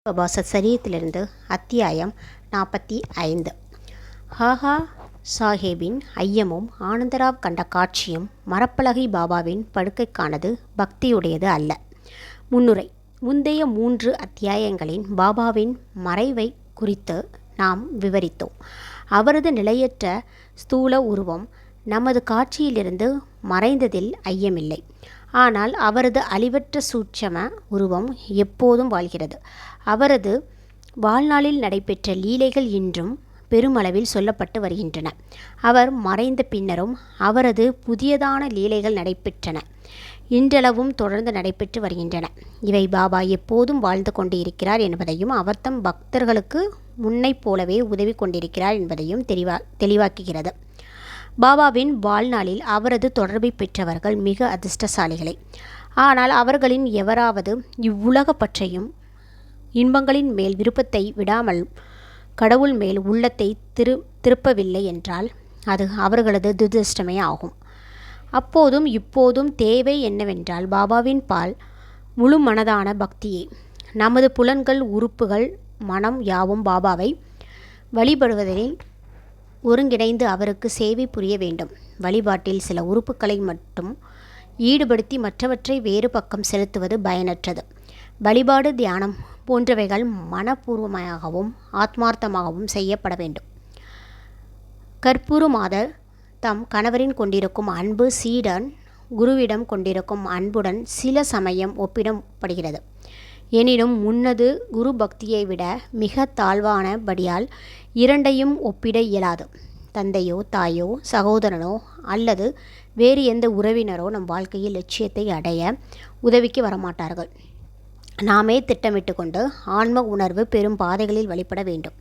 பாபா சச்சரியத்திலிருந்து அத்தியாயம் 45. ஹாஹா சாஹேபின் ஐயமும் ஆனந்தராவ் கண்ட காட்சியும் மரப்பலகை பாபாவின் படுக்கைக்கானது பக்தியுடையது அல்ல. முன்னுரை. முந்தைய 3 அத்தியாயங்களின் பாபாவின் மறைவை குறித்து நாம் விவரித்தோம். அவரது நிலையற்ற ஸ்தூல உருவம் நமது காட்சியிலிருந்து மறைந்ததில் ஐயமில்லை. ஆனால் அவரது அழிவற்ற சூட்சம உருவம் எப்போதும் வாழ்கிறது. அவரது வாழ்நாளில் நடைபெற்ற லீலைகள் இன்றும் பெருமளவில் சொல்லப்பட்டு வருகின்றன. அவர் மறைந்த பின்னரும் அவரது புதியதான லீலைகள் நடைபெற்றன. இன்றளவும் தொடர்ந்து நடைபெற்று வருகின்றன. இவை பாபா எப்போதும் வாழ்ந்து கொண்டு இருக்கிறார் என்பதையும் அவர் தம் பக்தர்களுக்கு முன்னை போலவே உதவி கொண்டிருக்கிறார் என்பதையும் தெளிவாக்குகிறது. பாபாவின் வாழ்நாளில் அவரது தொடர்பை பெற்றவர்கள் மிக அதிர்ஷ்டசாலிகளே. ஆனால் அவர்களின் எவராவது இவ்வுலக பற்றையும் இன்பங்களின் மேல் விருப்பத்தை விடாமல் கடவுள் மேல் உள்ளத்தை திருப்பவில்லை என்றால் அது அவர்களது துரதிர்ஷ்டமே ஆகும். அப்போதும் இப்போதும் தேவை என்னவென்றால் பாபாவின் பால் முழு மனதான பக்தியே. நமது புலன்கள், உறுப்புகள், மனம் யாவும் பாபாவை வழிபடுவதில் ஒருங்கிணைந்து அவருக்கு சேவை புரிய வேண்டும். வழிபாட்டில் சில உறுப்புகளை மட்டும் ஈடுபடுத்தி மற்றவற்றை வேறு பக்கம் செலுத்துவது பயனற்றது. வழிபாடு, தியானம் போன்றவைகள் மனப்பூர்வமாகவும் ஆத்மார்த்தமாகவும் செய்யப்பட வேண்டும். கற்பூரு மாதர் தம் கணவரின் கொண்டிருக்கும் அன்பு சீடன் குருவிடம் கொண்டிருக்கும் அன்புடன் சில சமயம் ஒப்பிடப்படுகிறது. எனினும் முன்னது குரு பக்தியை விட மிக தாழ்வானபடியால் இரண்டையும் ஒப்பிட இயலாது. தந்தையோ தாயோ சகோதரனோ அல்லது வேறு எந்த உறவினரோ நம் வாழ்க்கையில் லட்சியத்தை அடைய உதவிக்கு வரமாட்டார்கள். நாமே திட்டமிட்டு கொண்டு ஆன்ம உணர்வு பெரும் பாதைகளில் வழிபட வேண்டும்.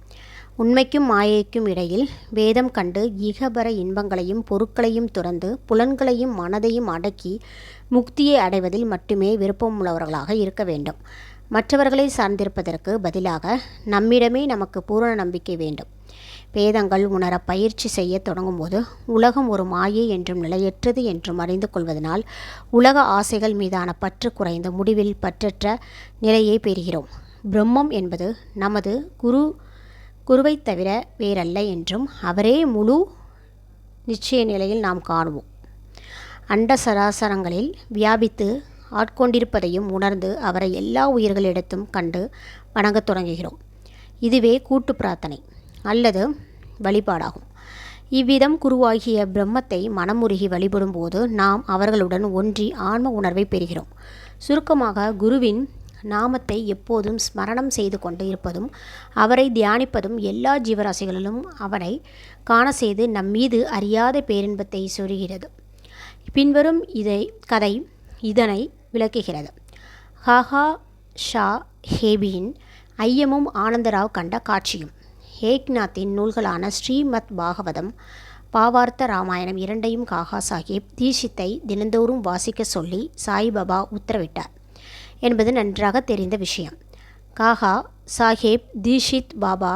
உண்மைக்கும் மாயைக்கும் இடையில் வேதம் கண்டு இகபர இன்பங்களையும் பொருட்களையும் துறந்து புலன்களையும் மனதையும் அடக்கி முக்தியை அடைவதில் மட்டுமே விருப்பமுள்ளவர்களாக இருக்க வேண்டும். மற்றவர்களை சார்ந்திருப்பதற்கு பதிலாக நம்மிடமே நமக்கு பூரண நம்பிக்கை வேண்டும். வேதங்கள் உணர பயிற்சி செய்ய தொடங்கும்போது உலகம் ஒரு மாயை என்றும் நிலையற்றது என்றும் அறிந்து கொள்வதனால் உலக ஆசைகள் மீதான பற்று குறைந்து முடிவில் பற்றற்ற நிலையை பெறுகிறோம். பிரம்மம் என்பது நமது குருவை தவிர வேறல்ல என்றும் அவரே முழு நிச்சய நிலையில் நாம் காணுவோம். அண்ட சராசரங்களில் வியாபித்து ஆட்கொண்டிருப்பதையும் உணர்ந்து அவரை எல்லா உயிர்களிடத்தும் கண்டு வணங்கத் தொடங்குகிறோம். இதுவே கூட்டு பிரார்த்தனை அல்லது வழிபாடாகும். இவ்விதம் குருவாகிய பிரம்மத்தை மனமுருகி வழிபடும் போது நாம் அவர்களுடன் ஒன்றி ஆன்ம உணர்வை பெறுகிறோம். சுருக்கமாக, குருவின் நாமத்தை எப்போதும் ஸ்மரணம் செய்து கொண்டு இருப்பதும் அவரை தியானிப்பதும் எல்லா ஜீவராசிகளிலும் அவனை காண செய்து நம்மீது அறியாத பேரின்பத்தை சொருகிறது. பின்வரும் கதை இதனை விளக்குகிறது. ஹாஹா ஷா ஹேபியின் ஐயமும் ஆனந்தராவ் கண்ட காட்சியும். ஏக்நாத்தின் நூல்களான ஸ்ரீமத் பாகவதம், பாவார்த்த ராமாயணம் இரண்டையும் காகா சாஹேப் தீஷித்தை தினந்தோறும் வாசிக்க சொல்லி சாய்பாபா உத்தரவிட்டார் என்பது நன்றாக தெரிந்த விஷயம். காகா சாஹேப் தீஷித் பாபா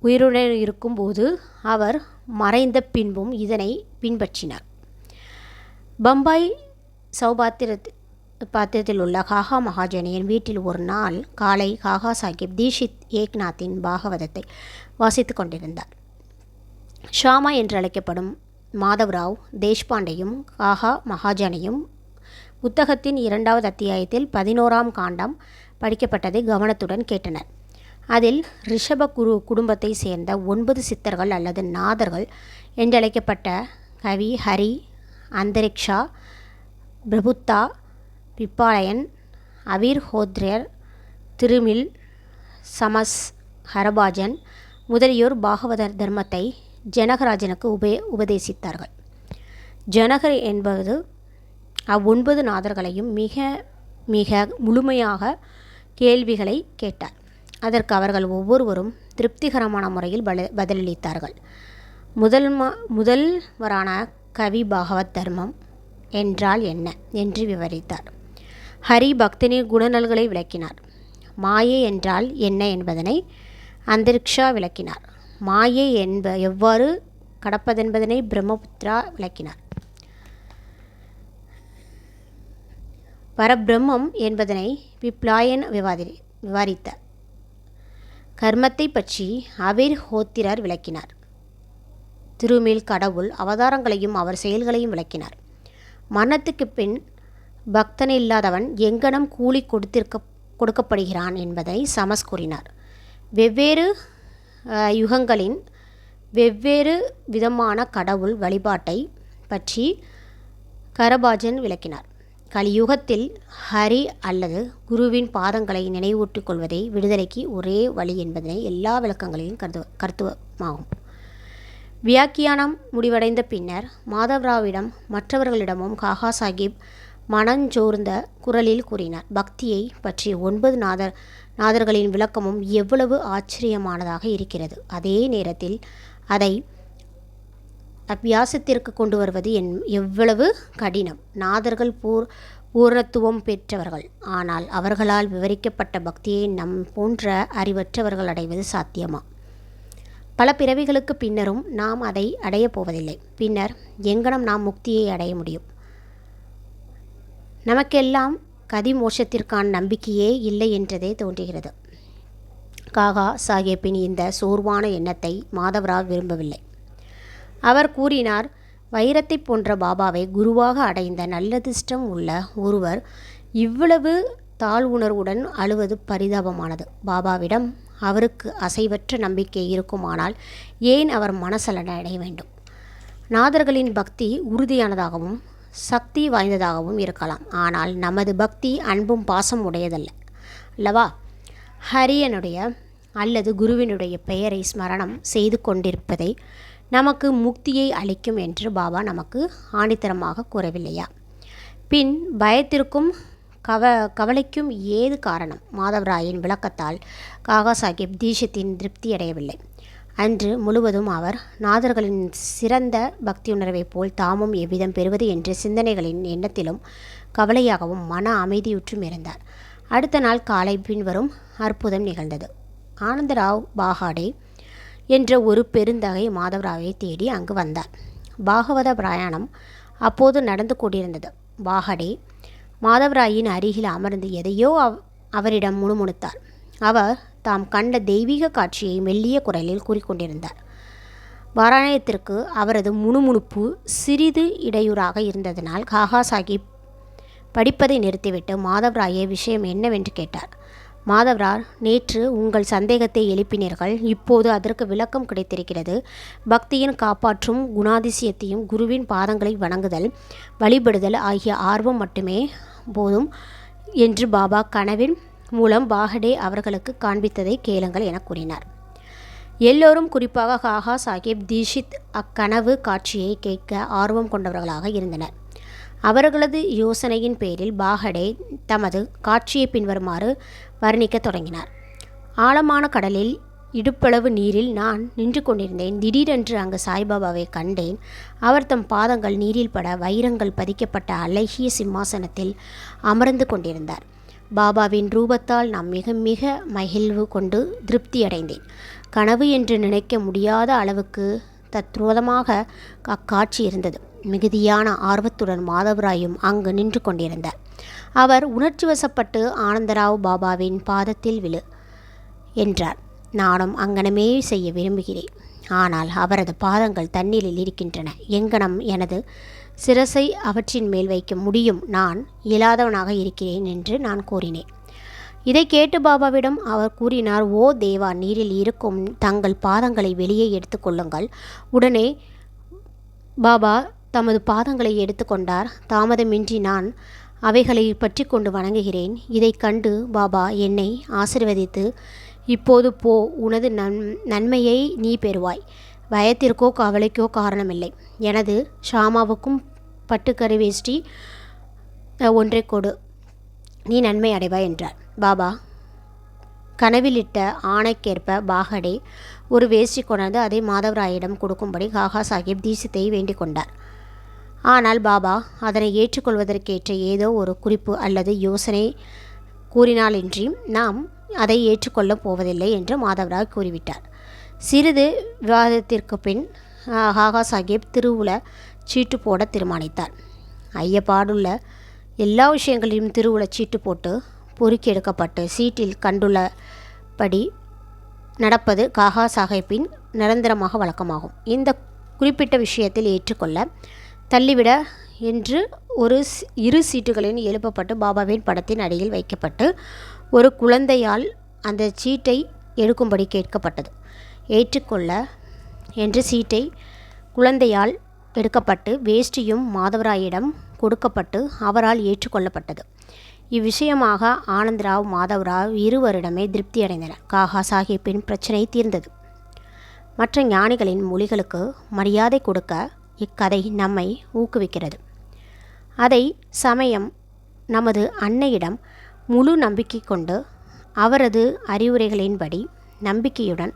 உயிருடன் இருக்கும்போது அவர் மறைந்த பின்பும் இதனை பின்பற்றினார். பம்பாய் சௌபாத்திரத்தில் உள்ள காகா மகாஜனியின் வீட்டில் ஒரு நாள் காலை காகா சாஹேப் தீஷித் ஏக்நாத்தின் பாகவதத்தை வாசித்து கொண்டிருந்தார். ஷாமா என்று அழைக்கப்படும் மாதவ்ராவ் தேஷ்பாண்டேயும் காகா மகாஜனையும் புத்தகத்தின் 2வது அத்தியாயத்தில் 11ஆம் காண்டம் படிக்கப்பட்டதை கவனத்துடன் கேட்டனர். அதில் ரிஷப குடும்பத்தை சேர்ந்த 9 சித்தர்கள் அல்லது நாதர்கள் என்றழைக்கப்பட்ட கவி ஹரி, அந்தரிக்ஷா, பிரபுத்தா, பிப்பாலயன், அவீர் ஹோத்ரர், திருமில், சமஸ், ஹரபாஜன் முதலியோர் பாகவத தர்மத்தை ஜனகராஜனுக்கு உபதேசித்தார்கள். ஜனகர் என்பது 9 நாதர்களையும் மிக மிக முழுமையாக கேள்விகளை கேட்டார். அதற்கு அவர்கள் ஒவ்வொருவரும் திருப்திகரமான முறையில் பதிலளித்தார்கள். முதல்வரான கவி பாகவத் தர்மம் என்றால் என்ன என்று விவரித்தார். ஹரி பக்தனின் குணநல்களை விளக்கினார். மாயை என்றால் என்ன என்பதனை அந்தரிக்ஷா விளக்கினார். மாயை எவ்வாறு கடப்பதென்பதனை பிரம்மபுத்திரா விளக்கினார். பரபிரம்மம் என்பதனை பிப்லாயன் விவரித்த கர்மத்தை பற்றி அபீர் ஹோத்திரர் விளக்கினார். திருமேல் கடவுள் அவதாரங்களையும் அவர் செயல்களையும் விளக்கினார். மரணத்துக்கு பின் பக்தனில்லாதவன் எங்கனம் கூலி கொடுக்கப்படுகிறான் என்பதை சமஸ் கூறினார். வெவ்வேறு யுகங்களின் வெவ்வேறு விதமான கடவுள் வழிபாட்டை பற்றி கரபாஜன் விளக்கினார். கலியுகத்தில் ஹரி அல்லது குருவின் பாதங்களை நினைவூட்டிக் கொள்வதே விடுதலைக்கு ஒரே வழி என்பதனை எல்லா விளக்கங்களிலும் கருத்துவமாகும். வியாக்கியானம் முடிவடைந்த பின்னர் மாதவ்ராவிடம் மற்றவர்களிடமும் காகா சாஹிப் மனஞ்சோர்ந்த குரலில் கூறினார். பக்தியை பற்றி 9 நாதர்களின் விளக்கமும் எவ்வளவு ஆச்சரியமானதாக இருக்கிறது. அதே நேரத்தில் அதை அபியாசத்திற்கு கொண்டு வருவது எவ்வளவு கடினம். நாதர்கள் பூர்ணத்துவம் பெற்றவர்கள். ஆனால் அவர்களால் விவரிக்கப்பட்ட பக்தியை நம் போன்ற அறிவற்றவர்கள் அடைவது சாத்தியமா? பல பிறவிகளுக்கு பின்னரும் நாம் அதை அடையப் போவதில்லை. பின்னர் எங்கனம் நாம் முக்தியை அடைய முடியும்? நமக்கெல்லாம் கதி மோட்சத்திற்கான நம்பிக்கையே இல்லை என்றதே தோன்றுகிறது. காகா சாஹேப்பின் இந்த சோர்வான எண்ணத்தை மாதவராவ் விரும்பவில்லை. அவர் கூறினார், வைரத்தை போன்ற பாபாவை குருவாக அடைந்த நல்லதிர்ஷ்டம் உள்ள ஒருவர் இவ்வளவு தாழ்வுணர்வுடன் அழுவது பரிதாபமானது. பாபாவிடம் அவருக்கு அசைவற்ற நம்பிக்கை இருக்குமானால் ஏன் அவர் மனசலனை அடைய வேண்டும்? நாதர்களின் பக்தி உறுதியானதாகவும் சக்தி வாய்ந்ததாகவும் இருக்கலாம். ஆனால் நமது பக்தி அன்பும் பாசம் உடையதல்ல அல்லவா? ஹரியனுடைய அல்லது குருவினுடைய பெயரை ஸ்மரணம் செய்து கொண்டிருப்பதை நமக்கு முக்தியை அளிக்கும் என்று பாபா நமக்கு ஆணித்தரமாக கூறவில்லையா? பின் பயத்திற்கும் கவலைக்கும் ஏது காரணம்? மாதவ்ராயின் விளக்கத்தால் காகா சாஹிப் தீட்சத்தின் திருப்தியடையவில்லை. அன்று முழுவதும் அவர் நாதர்களின் சிறந்த பக்தியுணர்வைப் போல் தாமும் எவ்விதம் பெறுவது என்ற சிந்தனைகளின் எண்ணத்திலும் கவலையாகவும் மன அமைதியுற்றும் இருந்தார். அடுத்த நாள் காலை பின்வரும் அற்புதம் நிகழ்ந்தது. ஆனந்தராவ் பாகாடே என்ற ஒரு பெருந்தகை மாதவராவை தேடி அங்கு வந்தார். பாகவத பிரயாணம் அப்போது நடந்து கொண்டிருந்தது. பாகடே மாதவராயின் அருகில் அமர்ந்து எதையோ அவரிடம் முணுமுணுத்தார். அவர் தாம் கண்ட தெய்வீக காட்சியை மெல்லிய குரலில் கூறிக்கொண்டிருந்தார். பாராயணத்திற்கு அவரது முணுமுணுப்பு சிறிது இடையூறாக இருந்ததனால் காகா சாஹிப் படிப்பதை நிறுத்திவிட்டு மாதவ்ராயை விஷயம் என்னவென்று கேட்டார். மாதவ்ரார், நேற்று உங்கள் சந்தேகத்தை எழுப்பினீர்கள். இப்போது அதற்கு விளக்கம் கிடைத்திருக்கிறது. பக்தியின் காப்பாற்றும் குணாதிசயத்தையும் குருவின் பாதங்களை வணங்குதல் வழிபடுதல் ஆகிய ஆர்வம் மட்டுமே போதும் என்று பாபா கனவின் மூலம் பாகடே அவர்களுக்கு காண்பித்ததை கேளுங்கள் என கூறினார். எல்லோரும், குறிப்பாக காகா சாஹிப் தீஷித், அக்கனவு காட்சியை கேட்க ஆர்வம் கொண்டவர்களாக இருந்தனர். அவர்களது யோசனையின் பேரில் பாகடே தமது காட்சியை பின்வருமாறு வர்ணிக்க தொடங்கினார். ஆழமான கடலில் இடுப்பளவு நீரில் நான் நின்று கொண்டிருந்தேன். திடீரென்று அங்கு சாய்பாபாவை கண்டேன். அவர் தம் பாதங்கள் நீரில் பட வைரங்கள் பதிக்கப்பட்ட அழகிய சிம்மாசனத்தில் அமர்ந்து கொண்டிருந்தார். பாபாவின் ரூபத்தால் நான் மிக மிக மகிழ்வு கொண்டு திருப்தியடைந்தேன். கனவு என்று நினைக்க முடியாத அளவுக்கு தத்ரூபமாக அக்காட்சி இருந்தது. மிகுதியான ஆர்வத்துடன் மாதவராயும் அங்கு நின்று கொண்டிருந்தார். அவர் உணர்ச்சி வசப்பட்டு, ஆனந்தராவ் பாபாவின் பாதத்தில் விழு என்றார். நானும் அங்கனமே செய்ய விரும்புகிறேன். ஆனால் அவரது பாதங்கள் தண்ணீரில் இருக்கின்றன. எங்கனம் எனது சிரசை அவற்றின் மேல் வைக்க முடியும்? நான் இயலாதவனாக இருக்கிறேன் என்று நான் கூறினேன். இதை கேட்டு பாபாவிடம் அவர் கூறினார், ஓ தேவா, நீரில் இருக்கும் தங்கள் பாதங்களை வெளியே எடுத்துக்கொள்ளுங்கள். உடனே பாபா தமது பாதங்களை எடுத்துக்கொண்டார். தாமதமின்றி நான் அவைகளை பற்றி கொண்டு வணங்குகிறேன். இதை கண்டு பாபா என்னை ஆசீர்வதித்து, இப்போது போ, உனது நன்மையை நீ பெறுவாய். பயத்திற்கோ கவலைக்கோ காரணமில்லை. எனது ஷாமாவுக்கும் பட்டுக்கரை வேஷ்டி ஒன்றை கொடு, நீ நன்மை அடைவாய் என்றார். பாபா கனவிலிட்ட ஆணைக்கேற்ப பாகடே ஒரு வேஷ்டி கொண்டாந்து அதை மாதவராயிடம் கொடுக்கும்படி காகா சாஹிப் தீட்சித்தை வேண்டிக் கொண்டார். ஆனால் பாபா அதனை ஏற்றுக்கொள்வதற்கேற்ற ஏதோ ஒரு குறிப்பு அல்லது யோசனை கூறினாலின்றி நாம் அதை ஏற்றுக்கொள்ளப் போவதில்லை என்று மாதவராய் கூறிவிட்டார். சிறிது விவாதத்திற்கு பின் காகா சாஹிப் திருவுல சீட்டு போட தீர்மானித்தார். ஐயப்பாடுள்ள எல்லா விஷயங்களையும் திருவுல சீட்டு போட்டு பொறுக்கி எடுக்கப்பட்டு சீட்டில் கண்டுள்ளபடி நடப்பது காகா சாஹேப்பின் நிரந்தரமாக வழக்கமாகும். இந்த குறிப்பிட்ட விஷயத்தில் ஏற்றுக்கொள்ள தள்ளிவிட என்று இரு சீட்டுகளில் எழுப்பப்பட்டு பாபாவின் படத்தின் அடியில் வைக்கப்பட்டு ஒரு குழந்தையால் அந்த சீட்டை எடுக்கும்படி கேட்கப்பட்டது. ஏற்றுக்கொள்ள என்று சீட்டை குழந்தையால் எடுக்கப்பட்டு வேஷ்டியும் மாதவராயிடம் கொடுக்கப்பட்டு அவரால் ஏற்றுக்கொள்ளப்பட்டது. இவ்விஷயமாக ஆனந்தராவ் மாதவராவ் இருவரிடமே திருப்தி அடைந்தனர். காகா சாஹேப்பின் பிரச்சனை தீர்ந்தது. மற்ற ஞானிகளின் மொழிகளுக்கு மரியாதை கொடுக்க இக்கதை நம்மை ஊக்குவிக்கிறது. அதை சமயம் நமது அன்னையிடம் முழு நம்பிக்கை கொண்டு அவரது அறிவுரைகளின்படி நம்பிக்கையுடன்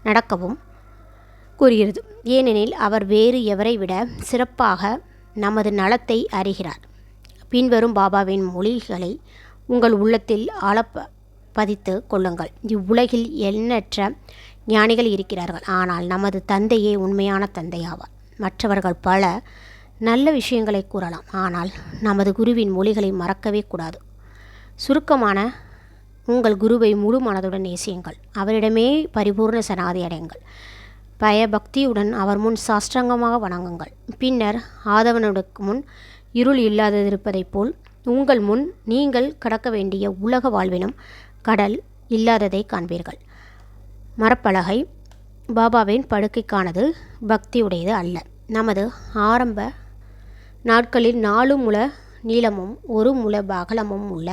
நடக்கவும் கூறுகிறது. ஏனெனில் அவர் வேறு எவரை விட சிறப்பாக நமது நலத்தை அறிகிறார். பின்வரும் பாபாவின் மொழிகளை உங்கள் உள்ளத்தில் பதித்து கொள்ளுங்கள். இவ்வுலகில் எண்ணற்ற ஞானிகள் இருக்கிறார்கள். ஆனால் நமது தந்தையே உண்மையான தந்தையாவார். மற்றவர்கள் பல நல்ல விஷயங்களை கூறலாம், ஆனால் நமது குருவின் மொழிகளை மறக்கவே கூடாது. சுருக்கமான உங்கள் குருவை முழு மனதுடன் நேசியுங்கள். அவரிடமே பரிபூர்ண சரணாகதி அடையுங்கள். பயபக்தியுடன் அவர் முன் சாஷ்டாங்கமாக வணங்குங்கள். பின்னர் ஆதவனுக்கு முன் இருள் இல்லாதிருப்பதைப் போல் உங்கள் முன் நீங்கள் கடக்க வேண்டிய உலக வாழ்வினும் கடல் இல்லாததை காண்பீர்கள். மரப்பலகை பாபாவின் படுக்கைக்கானது, பக்தியுடையது அல்ல. நமது ஆரம்ப நாட்களில் 4 முழ நீளமும் 1 முழ அகலமும் உள்ள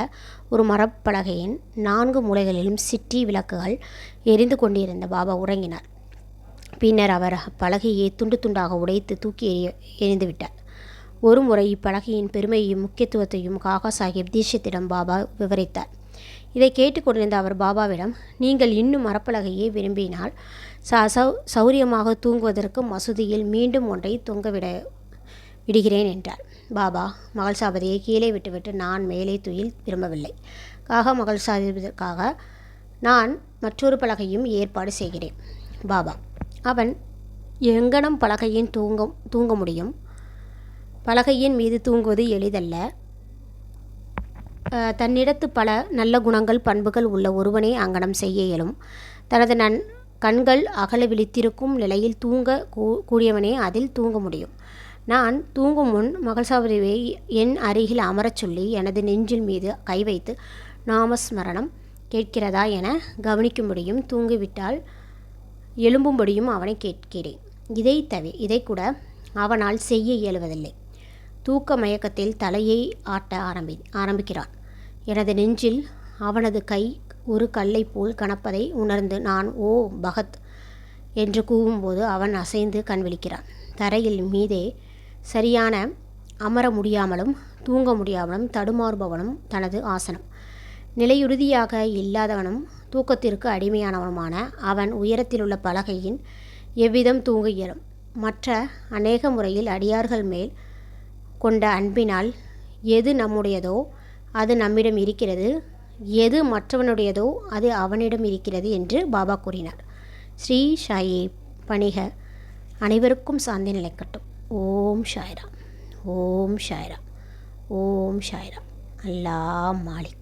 ஒரு மரப்பலகையின் 4 மூலைகளிலும் சிற்றி விளக்குகள் எரிந்து கொண்டிருந்த பாபா உறங்கினார். பின்னர் அவர் பலகையை துண்டு துண்டாக உடைத்து தூக்கி எறிந்துவிட்டார். ஒரு முறை இப்பலகையின் பெருமையையும் முக்கியத்துவத்தையும் காகா சாஹேப் தீட்சித்திடம் பாபா விவரித்தார். இதை கேட்டுக்கொண்டிருந்த அவர் பாபாவிடம், நீங்கள் இன்னும் மரப்பலகையை விரும்பினால் சௌரியமாக தூங்குவதற்கு மசூதியில் மீண்டும் ஒன்றை விடுகிறேன் என்றார். பாபா மகள்சாபதியை கீழே விட்டுவிட்டு, நான் மேலே துயில் விரும்பவில்லை. காகா மகள்சாபதிக்காக நான் மற்றொரு பலகையும் ஏற்பாடு செய்கிறேன். பாபா, அவன் எங்கனம் பலகையின் தூங்க முடியும்? பலகையின் மீது தூங்குவது எளிதல்ல. தன்னிடத்து பல நல்ல குணங்கள் பண்புகள் உள்ள ஒருவனே அங்கனம் செய்ய இயலும். தனது கண்கள் அகல விழித்திருக்கும் நிலையில் தூங்க கூடியவனே அதில் தூங்க முடியும். நான் தூங்கும் முன் மகள்சாபதியை என் அருகில் அமரச் சொல்லி எனது நெஞ்சில் மீது கை வைத்து நாமஸ்மரணம் கேட்கிறதா என கவனிக்கும்படியும் தூங்கிவிட்டால் எழும்பும்படியும் அவனை கேட்கிறேன். இதை கூட அவனால் செய்ய இயலுவதில்லை. தூக்க மயக்கத்தில் தலையை ஆட்ட ஆரம்பிக்கிறான். எனது நெஞ்சில் அவனது கை ஒரு கல்லை போல் கனப்பதை உணர்ந்து நான் ஓ பகத் என்று கூவும்போது அவன் அசைந்து கண் விழிக்கிறான். தரையில் மீதே சரியான அமர முடியாமலும் தூங்க முடியாமலும் தடுமாறுபவனும் தனது ஆசனம் நிலையுறுதியாக இல்லாதவனும் தூக்கத்திற்கு அடிமையானவனுமான அவன் உயரத்திலுள்ள பலகையின் எவ்விதம் தூங்க இயலும்? மற்ற அநேக முறையில் அடியார்கள் மேல் கொண்ட அன்பினால் எது நம்முடையதோ அது நம்மிடம் இருக்கிறது, எது மற்றவனுடையதோ அது அவனிடம் இருக்கிறது என்று பாபா கூறினார். ஸ்ரீ சாயி பணிக அனைவருக்கும் சாந்தி நிலைக்கட்டும். ஓம் சாய்ராம், ஓம் சாய்ராம், ஓம் சாய்ராம். அல்லாஹ் மாலிக்.